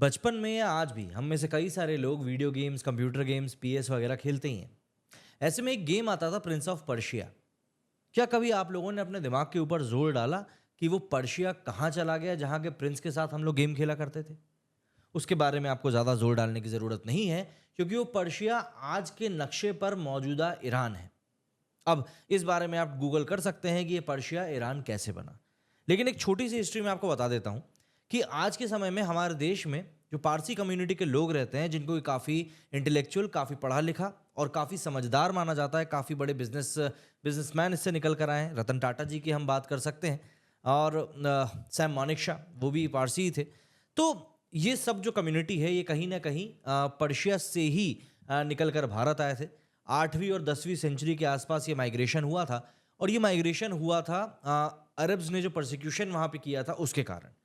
बचपन में या आज भी हम में से कई सारे लोग video games, computer games, PS वगैरह खेलते ही हैं। ऐसे में एक गेम आता था प्रिंस ऑफ पर्शिया। क्या कभी आप लोगों ने अपने दिमाग के ऊपर जोर डाला कि वो पर्शिया कहाँ चला गया जहाँ के प्रिंस के साथ हम लोग गेम खेला करते थे? उसके बारे में आपको ज़्यादा जोर डालने की ज़रूरत नहीं है, क्योंकि वो पर्शिया आज के नक्शे पर मौजूदा ईरान है। अब इस बारे में आप गूगल कर सकते हैं कि ये पर्शिया ईरान कैसे बना। लेकिन एक छोटी सी हिस्ट्री मैं आपको बता देता हूँ कि आज के समय में हमारे देश में जो पारसी कम्युनिटी के लोग रहते हैं, जिनको काफ़ी इंटेलेक्चुअल, काफ़ी पढ़ा लिखा और काफ़ी समझदार माना जाता है, काफ़ी बड़े बिजनेसमैन इससे निकल कर आए हैं। रतन टाटा जी की हम बात कर सकते हैं, और सैम मानेकशॉ, वो भी पारसी ही थे। तो ये सब जो कम्युनिटी है, ये कहीं ना कहीं पर्शिया से ही निकल कर भारत आए थे। 8वीं और 10वीं सेंचुरी के आसपास ये माइग्रेशन हुआ था, और ये माइग्रेशन हुआ था अरब्स ने जो परसिक्यूशन वहाँ पे किया था उसके कारण।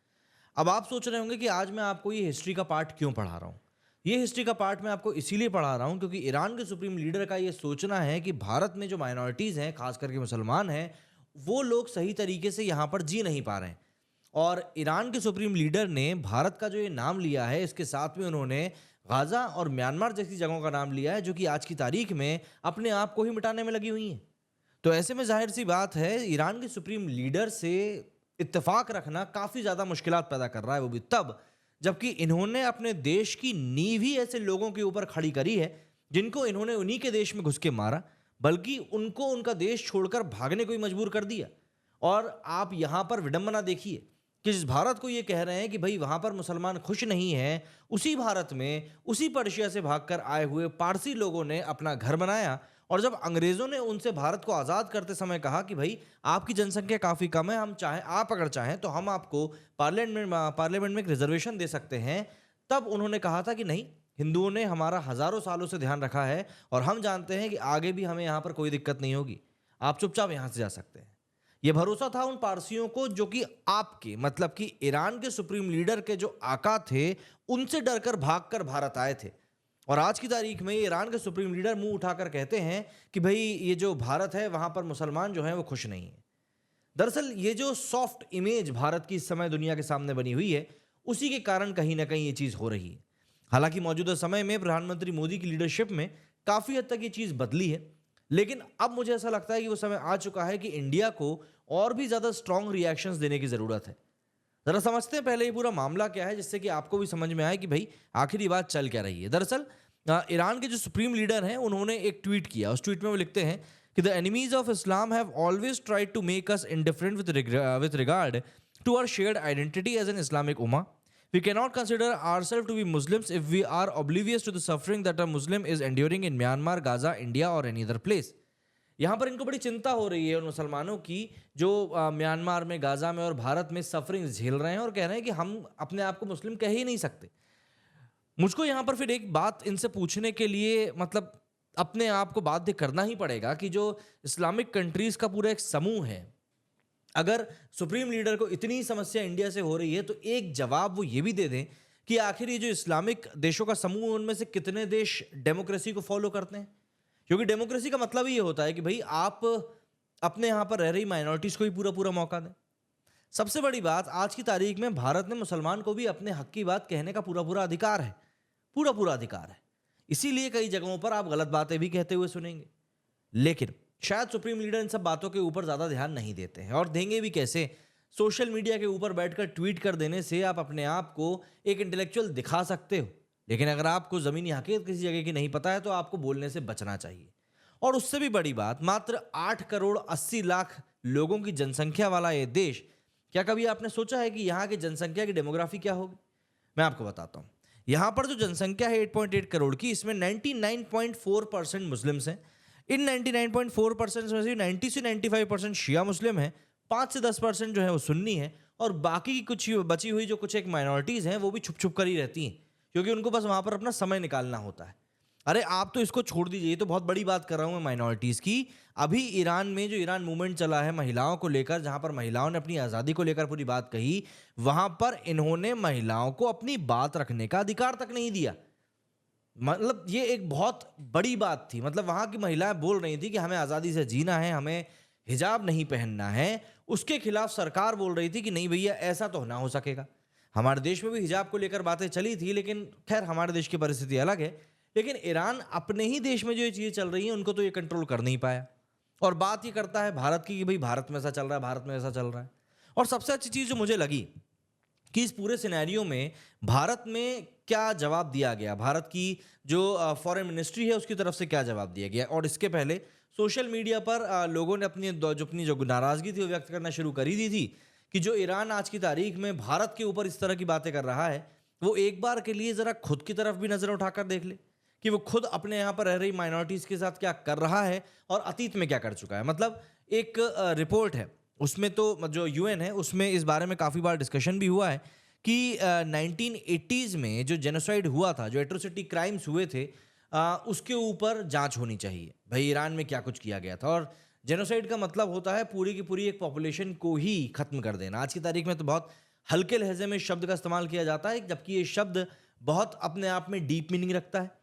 अब आप सोच रहे होंगे कि आज मैं आपको ये हिस्ट्री का पार्ट क्यों पढ़ा रहा हूँ। ये हिस्ट्री का पार्ट मैं आपको इसीलिए पढ़ा रहा हूँ क्योंकि ईरान के सुप्रीम लीडर का ये सोचना है कि भारत में जो माइनॉरिटीज़ हैं, खास करके मुसलमान हैं, वो लोग सही तरीके से यहाँ पर जी नहीं पा रहे हैं। और ईरान के सुप्रीम लीडर ने भारत का जो ये नाम लिया है, इसके साथ में उन्होंने गाज़ा और म्यांमार जैसी जगहों का नाम लिया है, जो कि आज की तारीख में अपने आप को ही मिटाने में लगी हुई हैं। तो ऐसे में ज़ाहिर सी बात है, ईरान के सुप्रीम लीडर से इत्तेफाक रखना काफ़ी ज़्यादा मुश्किलात पैदा कर रहा है, वो भी तब जबकि इन्होंने अपने देश की नींव ही ऐसे लोगों के ऊपर खड़ी करी है जिनको इन्होंने उन्हीं के देश में घुस के मारा, बल्कि उनको उनका देश छोड़कर भागने को ही मजबूर कर दिया। और आप यहाँ पर विडंबना देखिए कि जिस भारत को ये कह रहे हैं कि भाई वहाँ पर मुसलमान खुश नहीं हैं, उसी भारत में, उसी पर्शिया से भागकर आए हुए पारसी लोगों ने अपना घर बनाया। और जब अंग्रेज़ों ने उनसे भारत को आज़ाद करते समय कहा कि भाई आपकी जनसंख्या काफ़ी कम है, हम चाहें, आप अगर चाहें तो हम आपको पार्लियामेंट में एक रिजर्वेशन दे सकते हैं, तब उन्होंने कहा था कि नहीं, हिंदुओं ने हमारा हज़ारों सालों से ध्यान रखा है और हम जानते हैं कि आगे भी हमें यहाँ पर कोई दिक्कत नहीं होगी, आप चुपचाप यहाँ से जा सकते हैं। ये भरोसा था उन पारसियों को जो कि आपके, मतलब कि ईरान के सुप्रीम लीडर के जो आका थे, उनसे डरकर भागकर भारत आए थे। और आज की तारीख में ईरान के सुप्रीम लीडर मुंह उठाकर कहते हैं कि भाई ये जो भारत है, वहां पर मुसलमान जो हैं वो खुश नहीं है। दरअसल ये जो सॉफ्ट इमेज भारत की इस समय दुनिया के सामने बनी हुई है, उसी के कारण कहीं ना कहीं ये चीज़ हो रही है। हालांकि मौजूदा समय में प्रधानमंत्री मोदी की लीडरशिप में काफ़ी हद तक ये चीज़ बदली है, लेकिन अब मुझे ऐसा लगता है कि वो समय आ चुका है कि इंडिया को और भी ज़्यादा स्ट्रांग रिएक्शंस देने की ज़रूरत है। ज़रा समझते हैं पहले ये पूरा मामला क्या है, जिससे कि आपको भी समझ में आए कि भाई आखिर ये बात चल क्या रही है। दरअसल ईरान के जो सुप्रीम लीडर हैं, उन्होंने एक ट्वीट किया। उस ट्वीट में वो लिखते हैं कि the enemies of Islam have always tried to make us indifferent with regard to our shared identity as an Islamic ummah. We cannot consider ourselves to be Muslims if we are oblivious to the suffering that a Muslim is enduring in Myanmar, Gaza, India or any other place. यहाँ पर इनको बड़ी चिंता हो रही है उन मुसलमानों की जो म्यांमार में, गाज़ा में और भारत में सफरिंग झेल रहे हैं, और कह रहे हैं कि हम अपने आप को मुस्लिम कह ही नहीं सकते। मुझको यहाँ पर फिर एक बात इनसे पूछने के लिए, मतलब अपने आप को बाध्य करना ही पड़ेगा कि जो इस्लामिक कंट्रीज़ का पूरा एक समूह है, अगर सुप्रीम लीडर को इतनी समस्या इंडिया से हो रही है, तो एक जवाब वो ये भी दे दें कि आखिर ये जो इस्लामिक देशों का समूह है, उनमें से कितने देश डेमोक्रेसी को फॉलो करते हैं। क्योंकि डेमोक्रेसी का मतलब ही ये होता है कि भाई आप अपने यहाँ पर रह रही माइनॉरिटीज़ को ही पूरा पूरा मौका दें। सबसे बड़ी बात, आज की तारीख में भारत में मुसलमान को भी अपने हक की बात कहने का पूरा पूरा अधिकार है, पूरा पूरा अधिकार है। इसीलिए कई जगहों पर आप गलत बातें भी कहते हुए सुनेंगे। लेकिन शायद सुप्रीम लीडर इन सब बातों के ऊपर ज़्यादा ध्यान नहीं देते हैं, और देंगे भी कैसे। सोशल मीडिया के ऊपर बैठकर ट्वीट कर देने से आप अपने आप को एक इंटेलेक्चुअल दिखा सकते हो, लेकिन अगर आपको ज़मीनी हकीकत किसी जगह की नहीं पता है, तो आपको बोलने से बचना चाहिए। और उससे भी बड़ी बात, मात्र 8 करोड़ 80 लाख लोगों की जनसंख्या वाला ये देश, क्या कभी आपने सोचा है कि यहाँ की जनसंख्या की डेमोग्राफी क्या होगी? मैं आपको बताता हूँ। यहाँ पर जो जनसंख्या है 8.8 करोड़ की, इसमें 99.4% मुस्लिम्स हैं। इन 99.4% में से 90 से 95% शिया मुस्लिम हैं, 5 से 10% जो है वो सुन्नी है, और बाकी की कुछ बची हुई जो कुछ एक माइनॉरिटीज़ हैं, वो भी छुप छुप कर ही रहती हैं, क्योंकि उनको बस वहाँ पर अपना समय निकालना होता है। अरे आप तो इसको छोड़ दीजिए, ये तो बहुत बड़ी बात कर रहा हूँ मैं माइनॉरिटीज़ की। अभी ईरान में जो ईरान मूवमेंट चला है महिलाओं को लेकर, जहाँ पर महिलाओं ने अपनी आज़ादी को लेकर पूरी बात कही, वहाँ पर इन्होंने महिलाओं को अपनी बात रखने का अधिकार तक नहीं दिया। मतलब ये एक बहुत बड़ी बात थी। मतलब वहाँ की महिलाएं बोल रही थी कि हमें आज़ादी से जीना है, हमें हिजाब नहीं पहनना है। उसके खिलाफ सरकार बोल रही थी कि नहीं भैया, ऐसा तो ना हो सकेगा। हमारे देश में भी हिजाब को लेकर बातें चली थी, लेकिन खैर हमारे देश की परिस्थिति अलग है। लेकिन ईरान अपने ही देश में जो ये चीज़ें चल रही हैं उनको तो ये कंट्रोल कर नहीं पाया, और बात ये करता है भारत की कि भाई भारत में ऐसा चल रहा है, भारत में ऐसा चल रहा है। और सबसे अच्छी चीज़ जो मुझे लगी कि इस पूरे सिनेरियो में भारत में क्या जवाब दिया गया, भारत की जो फॉरेन मिनिस्ट्री है उसकी तरफ से क्या जवाब दिया गया। और इसके पहले सोशल मीडिया पर लोगों ने अपनी जो नाराज़गी थी वो व्यक्त करना शुरू कर ही दी थी कि जो ईरान आज की तारीख में भारत के ऊपर इस तरह की बातें कर रहा है, वो एक बार के लिए ज़रा खुद की तरफ भी नज़र उठाकर देख ले कि वो खुद अपने यहाँ पर रह रही माइनॉरिटीज़ के साथ क्या कर रहा है और अतीत में क्या कर चुका है। मतलब एक रिपोर्ट है, उसमें तो जो यूएन है उसमें इस बारे में काफ़ी बार डिस्कशन भी हुआ है कि 1980s में जो जेनोसाइड हुआ था, जो एट्रोसिटी क्राइम्स हुए थे, उसके ऊपर जांच होनी चाहिए। भाई ईरान में क्या कुछ किया गया था। और जेनोसाइड का मतलब होता है पूरी की पूरी एक पॉपुलेशन को ही खत्म कर देना। आज की तारीख में तो बहुत हल्के लहजे में इस शब्द का इस्तेमाल किया जाता है, जबकि ये शब्द बहुत अपने आप में डीप मीनिंग रखता है।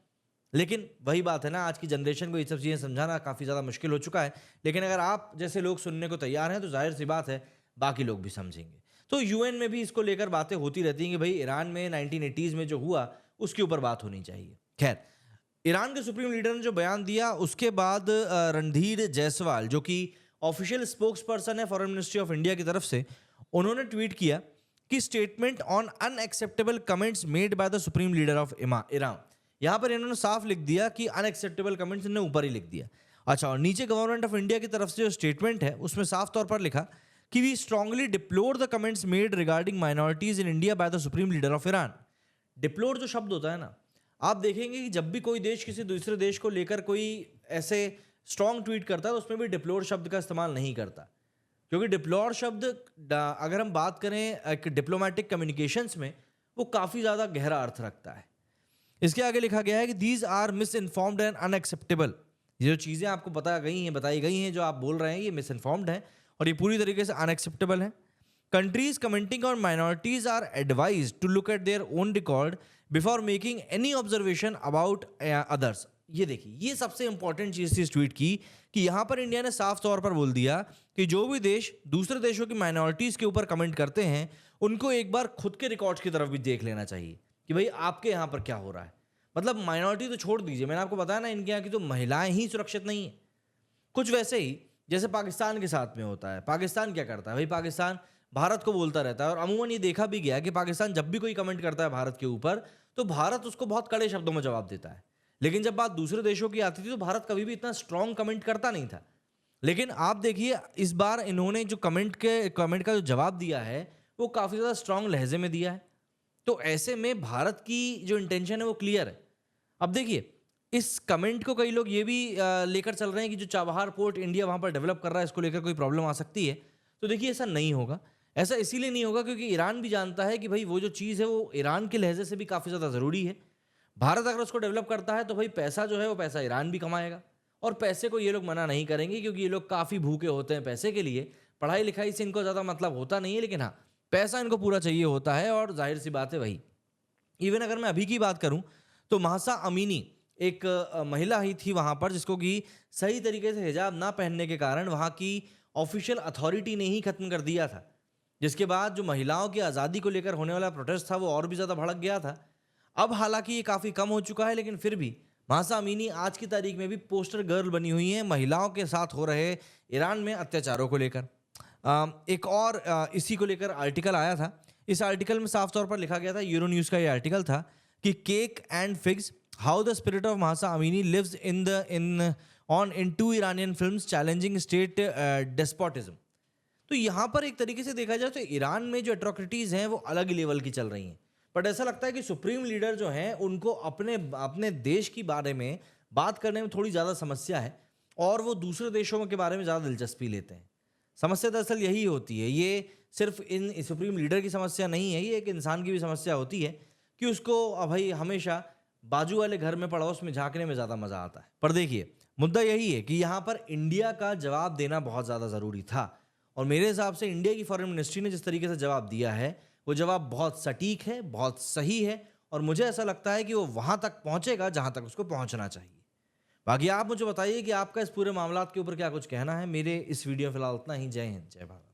लेकिन वही बात है ना, आज की जनरेशन को ये सब चीज़ें समझाना काफ़ी ज़्यादा मुश्किल हो चुका है। लेकिन अगर आप जैसे लोग सुनने को तैयार हैं तो जाहिर सी बात है बाकी लोग भी समझेंगे। तो यूएन में भी इसको लेकर बातें होती रहती हैं कि भाई ईरान में 1980s में जो हुआ उसके ऊपर बात होनी चाहिए। खैर, ईरान के सुप्रीम लीडर ने जो बयान दिया उसके बाद रणधीर जायसवाल, जो कि ऑफिशियल स्पोक्स पर्सन है फॉरेन मिनिस्ट्री ऑफ इंडिया की तरफ से, उन्होंने ट्वीट किया कि statement on unacceptable comments made by the supreme leader of Iran. यहाँ पर इन्होंने साफ लिख दिया कि अनएक्सेप्टेबल कमेंट्स, इन्होंने ऊपर ही लिख दिया। अच्छा, और नीचे गवर्नमेंट ऑफ इंडिया की तरफ से जो स्टेटमेंट है उसमें साफ तौर पर लिखा कि we strongly deplore the comments made regarding minorities in India by the supreme leader of Iran. Deplore जो शब्द होता है ना, आप देखेंगे कि जब भी कोई देश किसी दूसरे देश को लेकर कोई ऐसे स्ट्रॉन्ग ट्वीट करता है तो उसमें भी डिप्लोर शब्द का इस्तेमाल नहीं करता, क्योंकि डिप्लोर शब्द अगर हम बात करें एक डिप्लोमेटिक कम्युनिकेशंस में, वो काफ़ी ज़्यादा गहरा अर्थ रखता है। इसके आगे लिखा गया है कि these are misinformed and unacceptable. ये जो चीज़ें आपको बताई गई हैं, जो आप बोल रहे हैं, ये मिस इन्फॉर्म्ड है और ये पूरी तरीके से अनएक्सेप्टेबल है। Countries commenting on minorities are advise to look at their own record before making any observation about others. ये देखिए, ये सबसे इंपॉर्टेंट चीज़ थी इस ट्वीट की कि यहाँ पर इंडिया ने साफ तौर पर बोल दिया कि जो भी देश दूसरे देशों की माइनॉरिटीज़ के ऊपर कमेंट करते हैं उनको एक बार खुद के रिकॉर्ड्स की तरफ भी देख लेना चाहिए कि भाई आपके यहाँ पर क्या हो रहा है। मतलब माइनॉरिटी तो छोड़ दीजिए, मैंने आपको बताया ना, इनके यहाँ की तो महिलाएं ही सुरक्षित नहीं है। कुछ वैसे ही जैसे पाकिस्तान के साथ में होता है। पाकिस्तान क्या करता है भाई, पाकिस्तान भारत को बोलता रहता है, और अमूमन ये देखा भी गया कि पाकिस्तान जब भी कोई कमेंट करता है भारत के ऊपर तो भारत उसको बहुत कड़े शब्दों में जवाब देता है। लेकिन जब बात दूसरे देशों की आती थी तो भारत कभी भी इतना स्ट्रॉन्ग कमेंट करता नहीं था। लेकिन आप देखिए इस बार इन्होंने जो कमेंट का जो जवाब दिया है वो काफ़ी ज़्यादा स्ट्रॉन्ग लहजे में दिया है। तो ऐसे में भारत की जो इंटेंशन है वो क्लियर है। अब देखिए, इस कमेंट को कई लोग ये भी लेकर चल रहे हैं कि जो चाबहार पोर्ट इंडिया वहाँ पर डेवलप कर रहा है इसको लेकर कोई प्रॉब्लम आ सकती है। तो देखिए, ऐसा नहीं होगा। ऐसा इसीलिए नहीं होगा क्योंकि ईरान भी जानता है कि भाई वो जो चीज़ है वो ईरान के लहजे से भी काफ़ी ज़्यादा ज़रूरी है। भारत अगर उसको डेवलप करता है तो भाई पैसा जो है वो पैसा ईरान भी कमाएगा, और पैसे को ये लोग मना नहीं करेंगे क्योंकि ये लोग काफ़ी भूखे होते हैं पैसे के लिए। पढ़ाई लिखाई से इनको ज़्यादा मतलब होता नहीं है, लेकिन हाँ, पैसा इनको पूरा चाहिए होता है। और जाहिर सी बात है वही, इवन अगर मैं अभी की बात करूं तो महसा अमीनी एक महिला ही थी वहां पर जिसको कि सही तरीके से हिजाब ना पहनने के कारण वहां की ऑफिशियल अथॉरिटी ने ही खत्म कर दिया था, जिसके बाद जो महिलाओं की आज़ादी को लेकर होने वाला प्रोटेस्ट था वो और भी ज़्यादा भड़क गया था। अब हालांकि ये काफ़ी कम हो चुका है, लेकिन फिर भी महसा अमीनी आज की तारीख में भी पोस्टर गर्ल बनी हुई हैं महिलाओं के साथ हो रहे ईरान में अत्याचारों को लेकर। एक और इसी को लेकर आर्टिकल आया था। इस आर्टिकल में साफ तौर पर लिखा गया था, यूरो न्यूज़ का ये आर्टिकल था कि cake and figs how the spirit of Mahsa Amini lives in two Iranian films challenging state despotism. तो यहाँ पर एक तरीके से देखा जाए तो ईरान में जो एट्रोसिटीज़ हैं वो अलग लेवल की चल रही हैं, बट ऐसा लगता है कि सुप्रीम लीडर जो हैं उनको अपने देश के बारे में बात करने में थोड़ी ज़्यादा समस्या है और वो दूसरे देशों के बारे में ज़्यादा दिलचस्पी लेते हैं। समस्या दरअसल यही होती है, ये सिर्फ इन सुप्रीम लीडर की समस्या नहीं है, ये एक इंसान की भी समस्या होती है कि उसको भाई हमेशा बाजू वाले घर में पड़ोस में झांकने में ज़्यादा मज़ा आता है। पर देखिए, मुद्दा यही है कि यहाँ पर इंडिया का जवाब देना बहुत ज़्यादा ज़रूरी था, और मेरे हिसाब से इंडिया की फॉरेन मिनिस्ट्री ने जिस तरीके से जवाब दिया है वो जवाब बहुत सटीक है, बहुत सही है, और मुझे ऐसा लगता है कि वो वहाँ तक पहुँचेगा जहाँ तक उसको पहुँचना चाहिए। बाकी आप मुझे बताइए कि आपका इस पूरे मामलात के ऊपर क्या कुछ कहना है। मेरे इस वीडियो में फिलहाल उतना ही। जय हिंद, जय भारत।